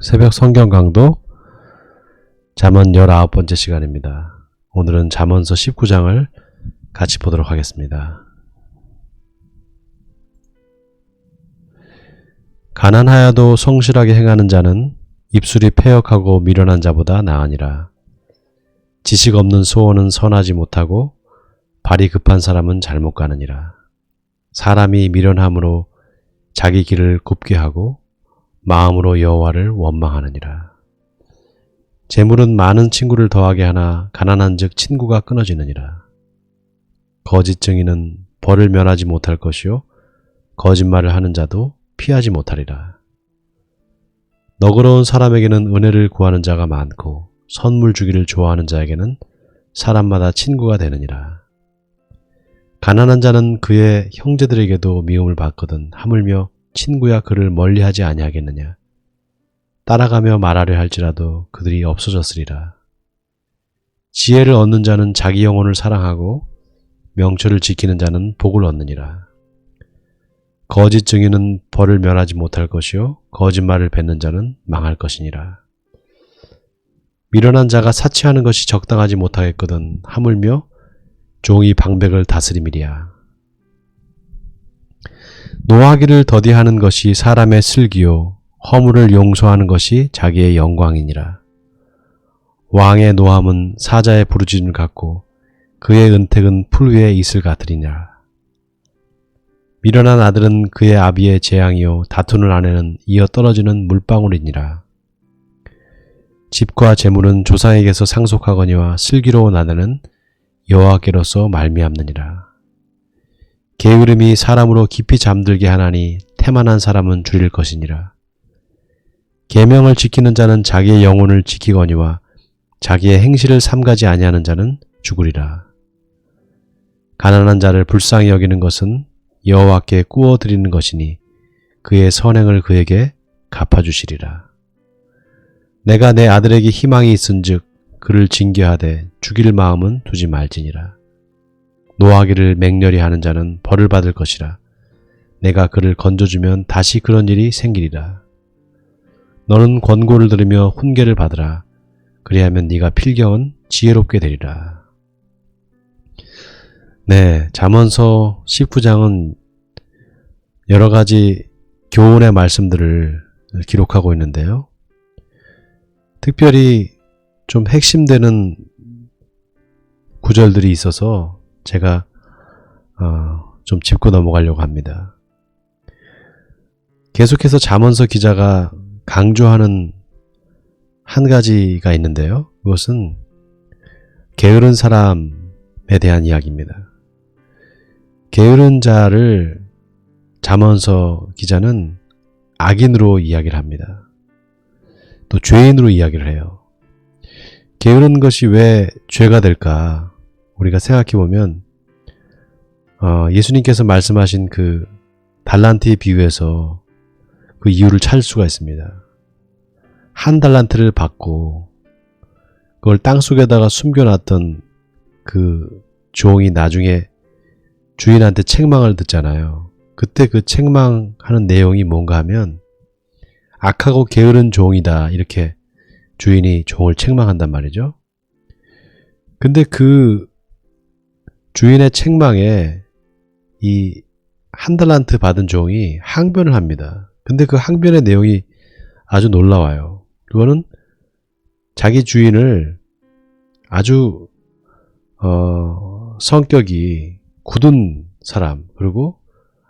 새벽 성경 강도 잠언 19번째 시간입니다. 오늘은 잠언서 19장을 같이 보도록 하겠습니다. 가난하여도 성실하게 행하는 자는 입술이 패역하고 미련한 자보다 나으니라. 지식 없는 소원은 선하지 못하고 발이 급한 사람은 잘못 가느니라. 사람이 미련함으로 자기 길을 굽게 하고 마음으로 여호와를 원망하느니라. 재물은 많은 친구를 더하게 하나 가난한즉 친구가 끊어지느니라. 거짓 증인은 벌을 면하지 못할 것이요 거짓말을 하는 자도 피하지 못하리라. 너그러운 사람에게는 은혜를 구하는 자가 많고 선물 주기를 좋아하는 자에게는 사람마다 친구가 되느니라. 가난한 자는 그의 형제들에게도 미움을 받거든 하물며 친구야 그를 멀리하지 아니하겠느냐. 따라가며 말하려 할지라도 그들이 없어졌으리라. 지혜를 얻는 자는 자기 영혼을 사랑하고 명철을 지키는 자는 복을 얻느니라. 거짓 증인은 벌을 면하지 못할 것이요 거짓말을 뱉는 자는 망할 것이니라. 미련한 자가 사치하는 것이 적당하지 못하겠거든 하물며 종이 방백을 다스림이리야. 노하기를 더디하는 것이 사람의 슬기요 허물을 용서하는 것이 자기의 영광이니라. 왕의 노함은 사자의 부르짖음 같고 그의 은택은 풀 위에 이슬 같으리냐. 미련한 아들은 그의 아비의 재앙이요 다투는 아내는 이어 떨어지는 물방울이니라. 집과 재물은 조상에게서 상속하거니와 슬기로운 아내는 여호와께로서 말미암느니라. 게으름이 사람으로 깊이 잠들게 하나니 태만한 사람은 줄일 것이니라. 계명을 지키는 자는 자기의 영혼을 지키거니와 자기의 행실을 삼가지 아니하는 자는 죽으리라. 가난한 자를 불쌍히 여기는 것은 여호와께 꾸어 드리는 것이니 그의 선행을 그에게 갚아주시리라. 내가 내 아들에게 희망이 있은즉 그를 징계하되 죽일 마음은 두지 말지니라. 노하기를 맹렬히 하는 자는 벌을 받을 것이라. 내가 그를 건져주면 다시 그런 일이 생기리라. 너는 권고를 들으며 훈계를 받으라. 그리하면 네가 필경은 지혜롭게 되리라. 네, 잠언서 19장은 여러 가지 교훈의 말씀들을 기록하고 있는데요. 특별히 좀 핵심되는 구절들이 있어서 제가 좀 짚고 넘어가려고 합니다. 계속해서 잠언서 기자가 강조하는 한 가지가 있는데요. 그것은 게으른 사람에 대한 이야기입니다. 게으른 자를 잠언서 기자는 악인으로 이야기를 합니다. 또 죄인으로 이야기를 해요. 게으른 것이 왜 죄가 될까? 우리가 생각해보면 예수님께서 말씀하신 그 달란트의 비유에서 그 이유를 찾을 수가 있습니다. 한 달란트를 받고 그걸 땅속에다가 숨겨놨던 그 종이 나중에 주인한테 책망을 듣잖아요. 그때 그 책망하는 내용이 뭔가 하면 악하고 게으른 종이다 이렇게 주인이 종을 책망한단 말이죠. 근데 그 주인의 책망에 이 한 달란트 받은 종이 항변을 합니다. 근데 그 항변의 내용이 아주 놀라워요. 그거는 자기 주인을 아주 성격이 굳은 사람 그리고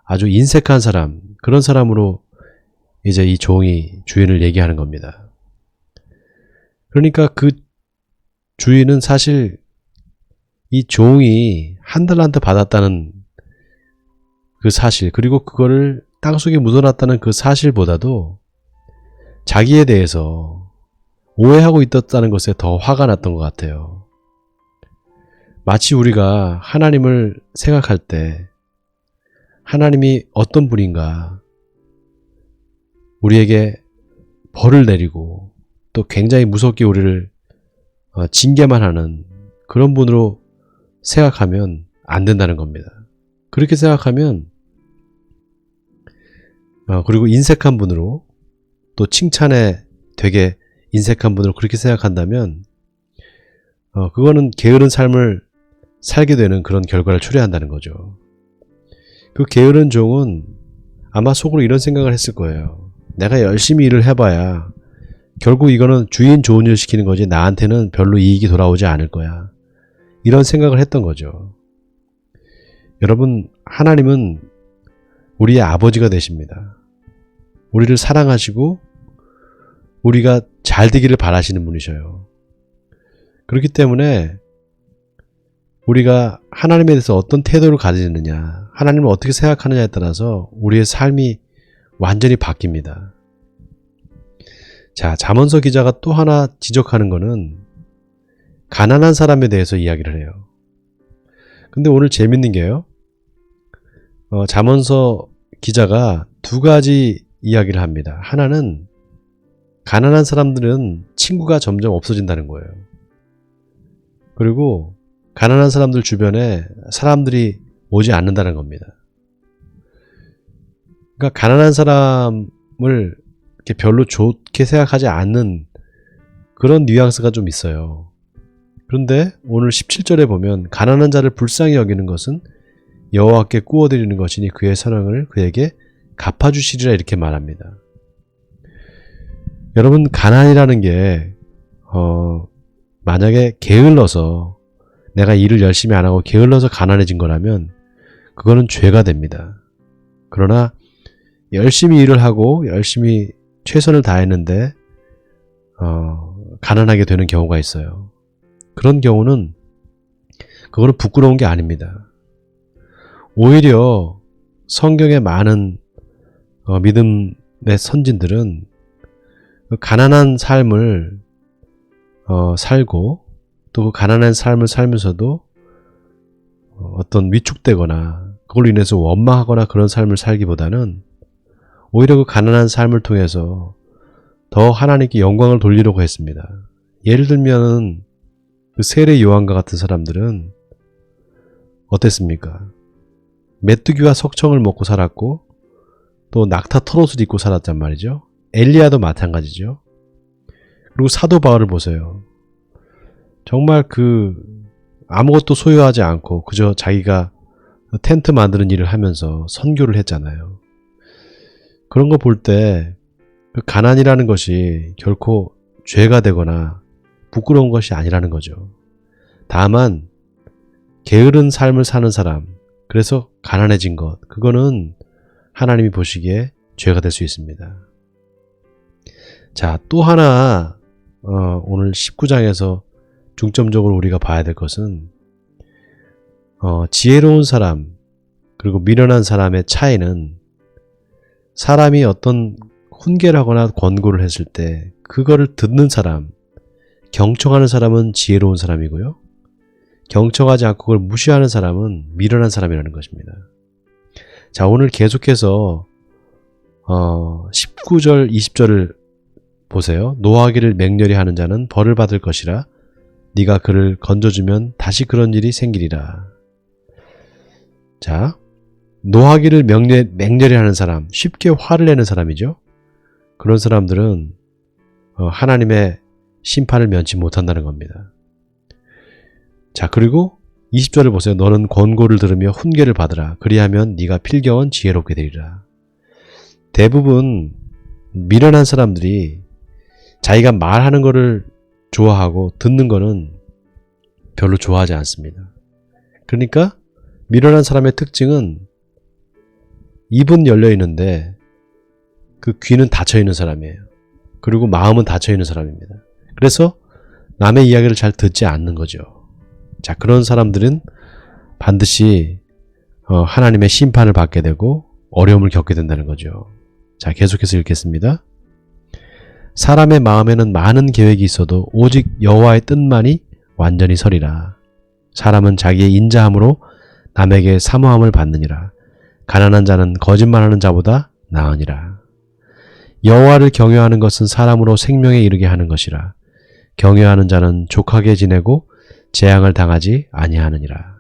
아주 인색한 사람 그런 사람으로 이제 이 종이 주인을 얘기하는 겁니다. 그러니까 그 주인은 사실 이 종이 한 달란트 받았다는 그 사실 그리고 그거를 땅속에 묻어놨다는 그 사실보다도 자기에 대해서 오해하고 있었다는 것에 더 화가 났던 것 같아요. 마치 우리가 하나님을 생각할 때 하나님이 어떤 분인가 우리에게 벌을 내리고 또 굉장히 무섭게 우리를 징계만 하는 그런 분으로 생각하면 안 된다는 겁니다. 그렇게 생각하면 그리고 인색한 분으로 또 칭찬에 되게 인색한 분으로 그렇게 생각한다면 그거는 게으른 삶을 살게 되는 그런 결과를 초래한다는 거죠. 그 게으른 종은 아마 속으로 이런 생각을 했을 거예요. 내가 열심히 일을 해봐야 결국 이거는 주인 좋은 일 시키는 거지 나한테는 별로 이익이 돌아오지 않을 거야. 이런 생각을 했던 거죠. 여러분, 하나님은 우리의 아버지가 되십니다. 우리를 사랑하시고 우리가 잘 되기를 바라시는 분이셔요. 그렇기 때문에 우리가 하나님에 대해서 어떤 태도를 가지느냐, 하나님을 어떻게 생각하느냐에 따라서 우리의 삶이 완전히 바뀝니다. 자, 잠언서 기자가 또 하나 지적하는 거는 가난한 사람에 대해서 이야기를 해요. 근데 오늘 재밌는 게요. 잠언서 기자가 두 가지 이야기를 합니다. 하나는 가난한 사람들은 친구가 점점 없어진다는 거예요. 그리고 가난한 사람들 주변에 사람들이 오지 않는다는 겁니다. 그러니까 가난한 사람을 이렇게 별로 좋게 생각하지 않는 그런 뉘앙스가 좀 있어요. 그런데 오늘 17절에 보면 가난한 자를 불쌍히 여기는 것은 여호와께 구워드리는 것이니 그의 사랑을 그에게 갚아주시리라 이렇게 말합니다. 여러분, 가난이라는 게 만약에 게을러서 내가 일을 열심히 안 하고 게을러서 가난해진 거라면 그거는 죄가 됩니다. 그러나 열심히 일을 하고 열심히 최선을 다했는데 가난하게 되는 경우가 있어요. 그런 경우는 그거는 부끄러운 게 아닙니다. 오히려 성경에 많은 믿음의 선진들은 가난한 삶을 살고 또 그 가난한 삶을 살면서도 어떤 위축되거나 그걸로 인해서 원망하거나 그런 삶을 살기보다는 오히려 그 가난한 삶을 통해서 더 하나님께 영광을 돌리려고 했습니다. 예를 들면 그 세례 요한과 같은 사람들은 어땠습니까? 메뚜기와 석청을 먹고 살았고 또 낙타 털옷을 입고 살았단 말이죠. 엘리야도 마찬가지죠. 그리고 사도 바울을 보세요. 정말 아무것도 소유하지 않고 그저 자기가 텐트 만드는 일을 하면서 선교를 했잖아요. 그런 거 볼 때 그 가난이라는 것이 결코 죄가 되거나 부끄러운 것이 아니라는 거죠. 다만 게으른 삶을 사는 사람, 그래서 가난해진 것, 그거는 하나님이 보시기에 죄가 될 수 있습니다. 자, 또 하나 오늘 19장에서 중점적으로 우리가 봐야 될 것은 지혜로운 사람 그리고 미련한 사람의 차이는 사람이 어떤 훈계를 하거나 권고를 했을 때 그거를 듣는 사람, 경청하는 사람은 지혜로운 사람이고요. 경청하지 않고 그걸 무시하는 사람은 미련한 사람이라는 것입니다. 자, 오늘 계속해서 19절, 20절을 보세요. 노하기를 맹렬히 하는 자는 벌을 받을 것이라 네가 그를 건져주면 다시 그런 일이 생기리라. 자, 노하기를 맹렬히 하는 사람, 쉽게 화를 내는 사람이죠. 그런 사람들은 하나님의 심판을 면치 못한다는 겁니다. 자, 그리고 20절을 보세요. 너는 권고를 들으며 훈계를 받으라. 그리하면 네가 필경은 지혜롭게 되리라. 대부분 미련한 사람들이 자기가 말하는 거를 좋아하고 듣는 거는 별로 좋아하지 않습니다. 그러니까 미련한 사람의 특징은 입은 열려 있는데 그 귀는 닫혀 있는 사람이에요. 그리고 마음은 닫혀 있는 사람입니다. 그래서 남의 이야기를 잘 듣지 않는 거죠. 자, 그런 사람들은 반드시 하나님의 심판을 받게 되고 어려움을 겪게 된다는 거죠. 자, 계속해서 읽겠습니다. 사람의 마음에는 많은 계획이 있어도 오직 여호와의 뜻만이 완전히 서리라. 사람은 자기의 인자함으로 남에게 사모함을 받느니라. 가난한 자는 거짓말하는 자보다 나으니라. 여호와를 경외하는 것은 사람으로 생명에 이르게 하는 것이라. 경외하는 자는 족하게 지내고 재앙을 당하지 아니하느니라.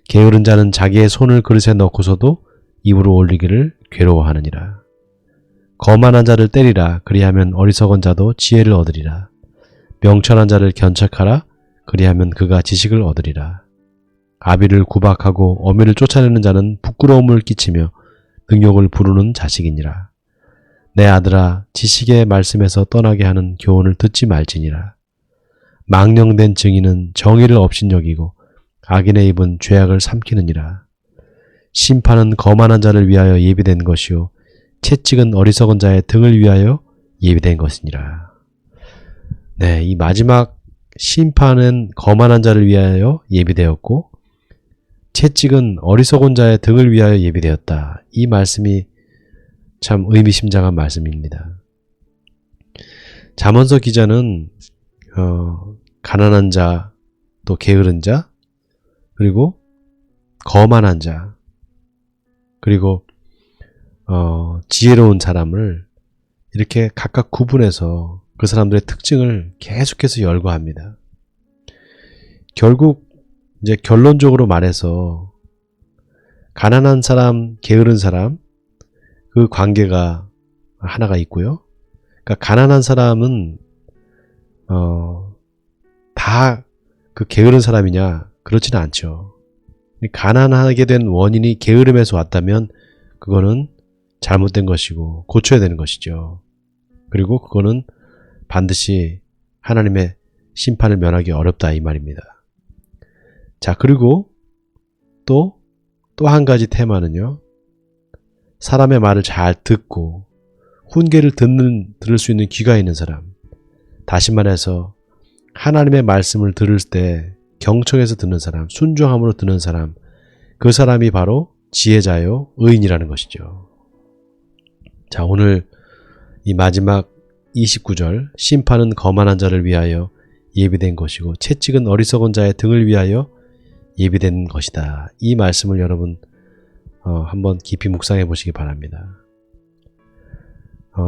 게으른 자는 자기의 손을 그릇에 넣고서도 입으로 올리기를 괴로워하느니라. 거만한 자를 때리라. 그리하면 어리석은 자도 지혜를 얻으리라. 명철한 자를 견책하라. 그리하면 그가 지식을 얻으리라. 아비를 구박하고 어미를 쫓아내는 자는 부끄러움을 끼치며 능욕을 부르는 자식이니라. 내 아들아, 지식의 말씀에서 떠나게 하는 교훈을 듣지 말지니라. 망령된 증인은 정의를 업신여기고 악인의 입은 죄악을 삼키느니라. 심판은 거만한 자를 위하여 예비된 것이요 채찍은 어리석은 자의 등을 위하여 예비된 것이니라. 네, 이 마지막 심판은 거만한 자를 위하여 예비되었고 채찍은 어리석은 자의 등을 위하여 예비되었다. 이 말씀이 참 의미심장한 말씀입니다. 잠언서 기자는 가난한 자, 또 게으른 자, 그리고 거만한 자, 그리고 지혜로운 사람을 이렇게 각각 구분해서 그 사람들의 특징을 계속해서 열거합니다. 결국 이제 결론적으로 말해서 가난한 사람, 게으른 사람 그 관계가 하나가 있고요. 그러니까 가난한 사람은 다 그 게으른 사람이냐? 그렇지는 않죠. 가난하게 된 원인이 게으름에서 왔다면 그거는 잘못된 것이고 고쳐야 되는 것이죠. 그리고 그거는 반드시 하나님의 심판을 면하기 어렵다 이 말입니다. 자, 그리고 또 한 가지 테마는요. 사람의 말을 잘 듣고 훈계를 들을 수 있는 귀가 있는 사람. 다시 말해서 하나님의 말씀을 들을 때 경청해서 듣는 사람, 순종함으로 듣는 사람, 그 사람이 바로 지혜자요 의인이라는 것이죠. 자, 오늘 이 마지막 29절 심판은 거만한 자를 위하여 예비된 것이고 채찍은 어리석은 자의 등을 위하여 예비된 것이다. 이 말씀을 여러분 한번 깊이 묵상해 보시기 바랍니다.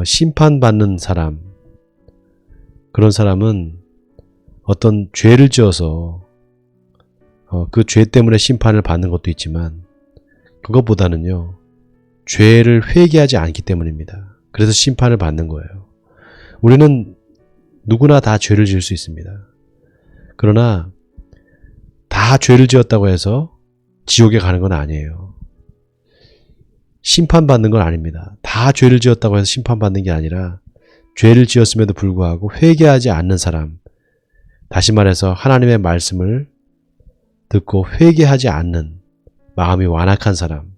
심판받는 사람, 그런 사람은 어떤 죄를 지어서 그 죄 때문에 심판을 받는 것도 있지만 그것보다는요, 죄를 회개하지 않기 때문입니다. 그래서 심판을 받는 거예요. 우리는 누구나 다 죄를 지을 수 있습니다. 그러나 다 죄를 지었다고 해서 지옥에 가는 건 아니에요. 심판받는 건 아닙니다. 다 죄를 지었다고 해서 심판받는 게 아니라 죄를 지었음에도 불구하고 회개하지 않는 사람, 다시 말해서 하나님의 말씀을 듣고 회개하지 않는 마음이 완악한 사람,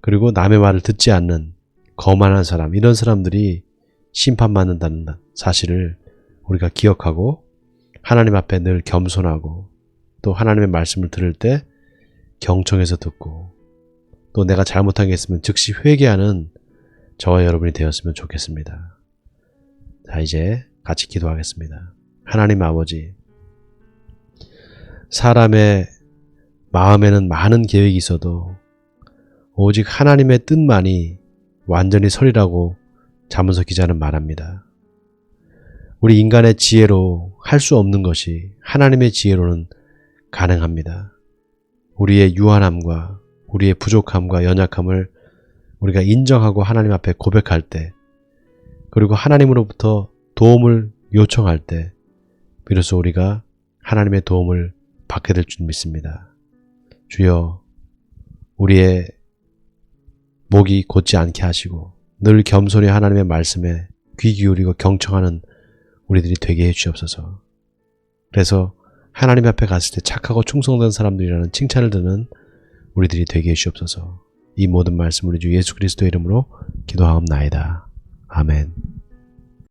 그리고 남의 말을 듣지 않는 거만한 사람, 이런 사람들이 심판받는다는 사실을 우리가 기억하고 하나님 앞에 늘 겸손하고 또 하나님의 말씀을 들을 때 경청해서 듣고 또 내가 잘못한 게 있으면 즉시 회개하는 저와 여러분이 되었으면 좋겠습니다. 자, 이제 같이 기도하겠습니다. 하나님 아버지, 사람의 마음에는 많은 계획이 있어도 오직 하나님의 뜻만이 완전히 설이라고 잠언서 기자는 말합니다. 우리 인간의 지혜로 할 수 없는 것이 하나님의 지혜로는 가능합니다. 우리의 유한함과 우리의 부족함과 연약함을 우리가 인정하고 하나님 앞에 고백할 때, 그리고 하나님으로부터 도움을 요청할 때 비로소 우리가 하나님의 도움을 받게 될 줄 믿습니다. 주여, 우리의 목이 곧지 않게 하시고 늘 겸손히 하나님의 말씀에 귀 기울이고 경청하는 우리들이 되게 해주시옵소서. 그래서 하나님 앞에 갔을 때 착하고 충성된 사람들이라는 칭찬을 듣는 우리들이 되게 해주시옵소서. 이 모든 말씀을 우리 주 예수 그리스도의 이름으로 기도하옵나이다. 아멘.